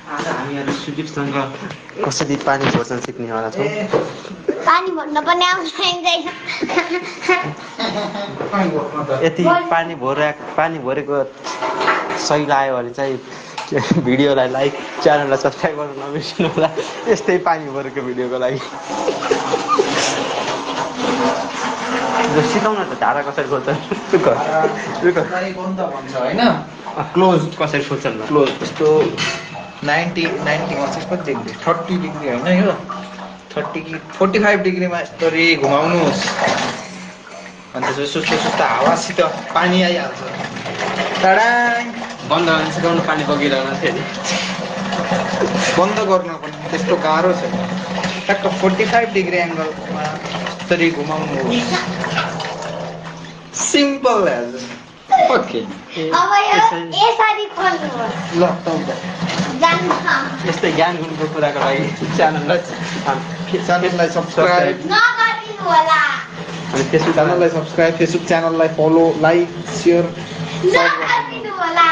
आज हामीहरू सुदीपसँग कसरी पानी भर्न सिक्नेवाला छौँ। पानी भर्न पनि आउँदैन। यति पानी भरेको सही लाग्यो भने चाहिँ भिडियोलाई लाइक, च्यानललाई सब्सक्राइब गर्न नबिर्सनु होला। यस्तै पानी भरेको भिडियोको लागि सिकाउन त धारा कसरी खोल्छ क्लोज कसरी खोल्छन् क्लोज यस्तो 90 कति डिग्री 30 डिग्री होइन यो 30 कि 45 डिग्रीमा यस्तरी घुमाउनुहोस् अनि त्यसपछि सुस्त हावासित पानी आइहाल्छ। टाडाङ बन्द गर्न सिकाउनु पानी बगिरहन फेरि बन्द गर्न पनि त्यस्तो गाह्रो छैन। ठ्याक्क 45 डिग्री एङ्गलमा यसरी घुमाउनुहोस्। Simple as okay. अब यसरी खोल्नुहोस्। ल त यस्तै ज्ञान गुणको कुराको लागि च्यानललाई सब्सक्राइब नगरिदिनु होला। अनि फेसबुक च्यानललाई सब्सक्राइब, फेसबुक च्यानललाई फलो, लाइक, सेयर नगरिदिनु होला।